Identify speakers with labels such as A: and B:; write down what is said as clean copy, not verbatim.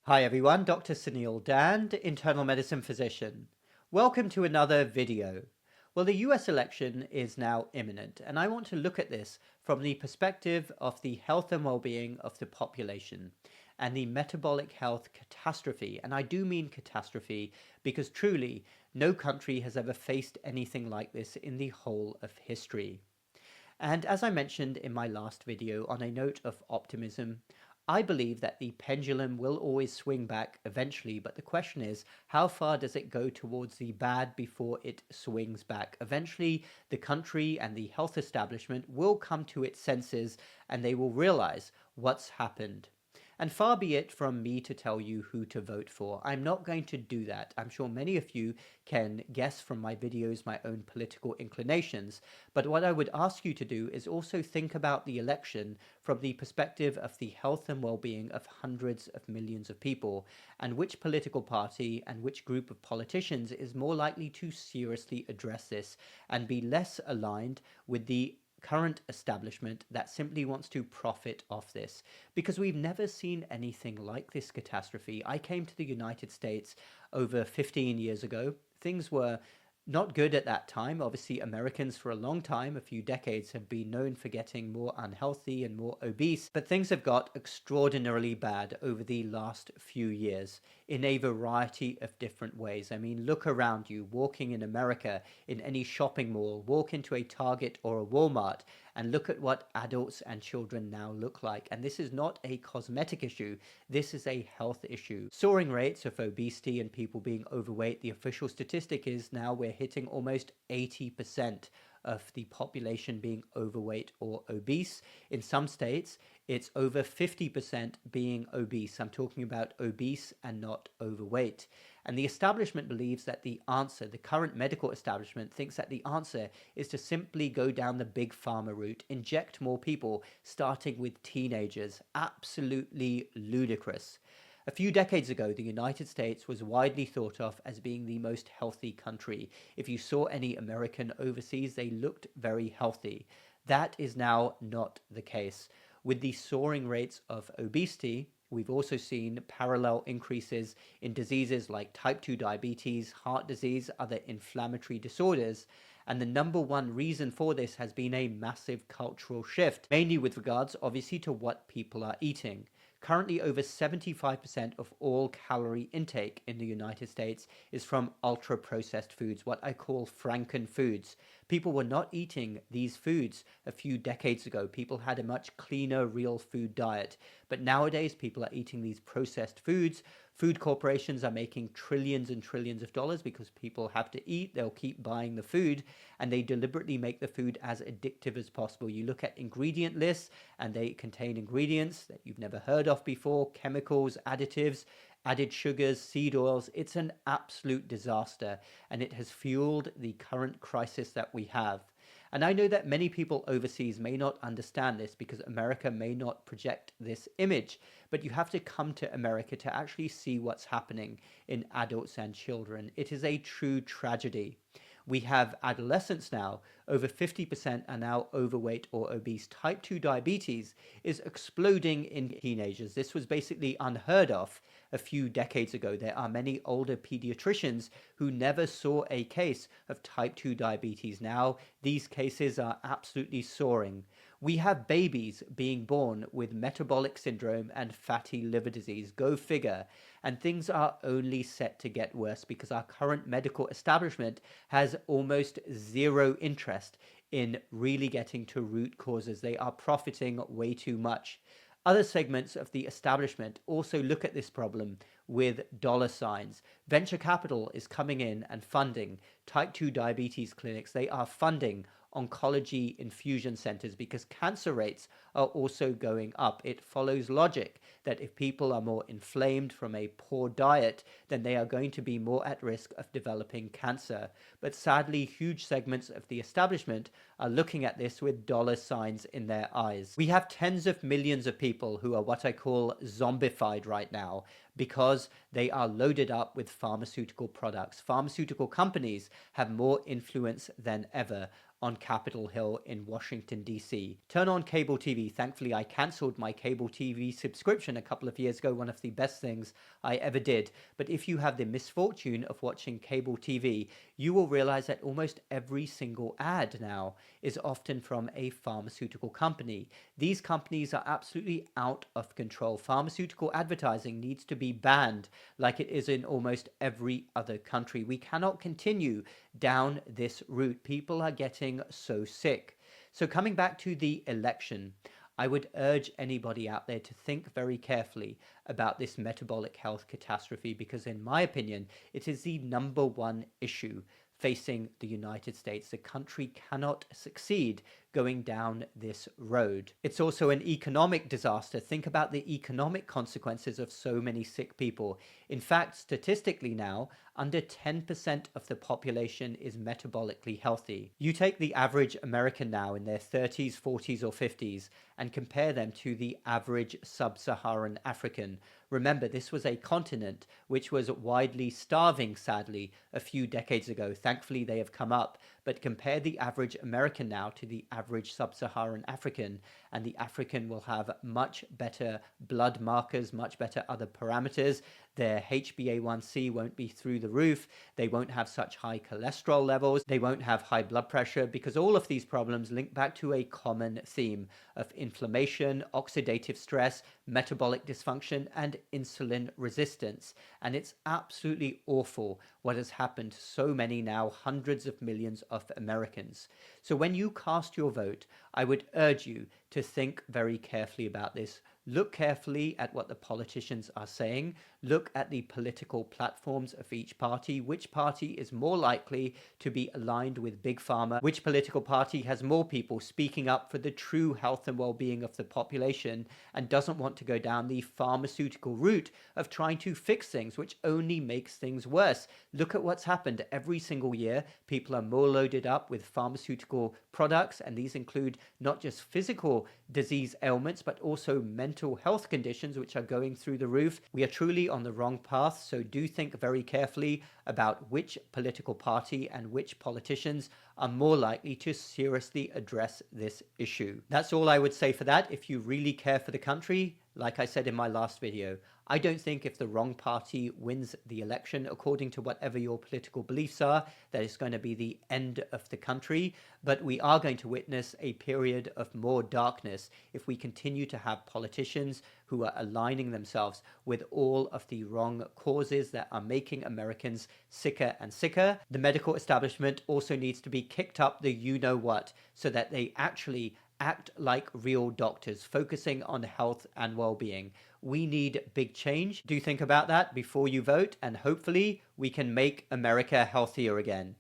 A: Hi everyone, Dr. Suneel Dhand, internal medicine physician. Welcome to another video. Well, the US election is now imminent, and I want to look at this from the perspective of the health and well-being of the population and the metabolic health catastrophe. And I do mean catastrophe because truly no country has ever faced anything like this in the whole of history. And as I mentioned in my last video, on a note of optimism, I believe that the pendulum will always swing back eventually, but the question is, how far does it go towards the bad before it swings back? Eventually, the country and the health establishment will come to its senses and they will realize what's happened. And far be it from me to tell you who to vote for. I'm not going to do that. I'm sure many of you can guess from my videos my own political inclinations. But what I would ask you to do is also think about the election from the perspective of the health and well-being of hundreds of millions of people, and which political party and which group of politicians is more likely to seriously address this and be less aligned with the current establishment that simply wants to profit off this, because we've never seen anything like this catastrophe. I came to the United States over 15 years ago. Things were not good at that time. Obviously, Americans for a long time, a few decades, have been known for getting more unhealthy and more obese, but things have got extraordinarily bad over the last few years in a variety of different ways. I mean, look around you, walking in America, in any shopping mall, walk into a Target or a Walmart, and look at what adults and children now look like. And this is not a cosmetic issue, this is a health issue. Soaring rates of obesity and people being overweight, the official statistic is now we're hitting almost 80% of the population being overweight or obese. In some states, it's over 50% being obese. I'm talking about obese and not overweight. And the establishment believes that the answer, the current medical establishment thinks that the answer is to simply go down the big pharma route, inject more people, starting with teenagers. Absolutely ludicrous. A few decades ago, the United States was widely thought of as being the most healthy country. If you saw any American overseas, they looked very healthy. That is now not the case. With the soaring rates of obesity, we've also seen parallel increases in diseases like type 2 diabetes, heart disease, other inflammatory disorders. And the number one reason for this has been a massive cultural shift, mainly with regards, obviously, to what people are eating. Currently, over 75% of all calorie intake in the United States is from ultra-processed foods, what I call Franken Foods. People were not eating these foods a few decades ago. People had a much cleaner, real food diet. But nowadays, people are eating these processed foods. Food corporations are making trillions and trillions of dollars because people have to eat. They'll keep buying the food, and they deliberately make the food as addictive as possible. You look at ingredient lists, and they contain ingredients that you've never heard of before, chemicals, additives, added sugars, seed oils. It's an absolute disaster, and it has fueled the current crisis that we have. And I know that many people overseas may not understand this because America may not project this image, but you have to come to America to actually see what's happening in adults and children. It is a true tragedy. We have adolescents now, over 50% are now overweight or obese. Type 2 diabetes is exploding in teenagers. This was basically unheard of a few decades ago. There are many older pediatricians who never saw a case of type 2 diabetes. Now, these cases are absolutely soaring. We have babies being born with metabolic syndrome and fatty liver disease. Go figure. And things are only set to get worse because our current medical establishment has almost zero interest in really getting to root causes. They are profiting way too much. Other segments of the establishment also look at this problem with dollar signs. Venture capital is coming in and funding type 2 diabetes clinics. They are funding oncology infusion centers because cancer rates are also going up. It follows logic that if people are more inflamed from a poor diet, then they are going to be more at risk of developing cancer. But sadly, huge segments of the establishment are looking at this with dollar signs in their eyes. We have tens of millions of people who are what I call zombified right now because they are loaded up with pharmaceutical products. Pharmaceutical companies have more influence than ever on Capitol Hill in Washington, D.C. Turn on cable TV TV. Thankfully, I cancelled my cable TV subscription a couple of years ago, one of the best things I ever did. But if you have the misfortune of watching cable TV, you will realize that almost every single ad now is often from a pharmaceutical company. These companies are absolutely out of control. Pharmaceutical advertising needs to be banned like it is in almost every other country. We cannot continue down this route. People are getting so sick. So coming back to the election, I would urge anybody out there to think very carefully about this metabolic health catastrophe, because in my opinion, it is the number one issue facing the United States. The country cannot succeed going down this road. It's also an economic disaster. Think about the economic consequences of so many sick people. In fact, statistically now, under 10% of the population is metabolically healthy. You take the average American now in their 30s, 40s, or 50s and compare them to the average sub-Saharan African. Remember, this was a continent which was widely starving, sadly, a few decades ago. Thankfully, they have come up. But compare the average American now to the average sub-Saharan African, and the African will have much better blood markers, much better other parameters. Their HbA1c won't be through the roof. They won't have such high cholesterol levels. They won't have high blood pressure, because all of these problems link back to a common theme of inflammation, oxidative stress, metabolic dysfunction, and insulin resistance. And it's absolutely awful what has happened to so many, now hundreds of millions of Americans. So when you cast your vote, I would urge you to think very carefully about this. Look carefully at what the politicians are saying. Look at the political platforms of each party. Which party is more likely to be aligned with Big Pharma? Which political party has more people speaking up for the true health and well-being of the population and doesn't want to go down the pharmaceutical route of trying to fix things, which only makes things worse? Look at what's happened. Every single year, people are more loaded up with pharmaceutical products, and these include not just physical disease ailments, but also mental health conditions, which are going through the roof. We are truly on the wrong path, so do think very carefully about which political party and which politicians are more likely to seriously address this issue. That's all I would say for that. If you really care for the country, like I said in my last video, I don't think if the wrong party wins the election, according to whatever your political beliefs are, that it's going to be the end of the country. But we are going to witness a period of more darkness if we continue to have politicians who are aligning themselves with all of the wrong causes that are making Americans sicker and sicker. The medical establishment also needs to be kicked up the you-know-what, so that they actually act like real doctors, focusing on health and well-being. We need big change. Do think about that before you vote, and hopefully we can make America healthier again.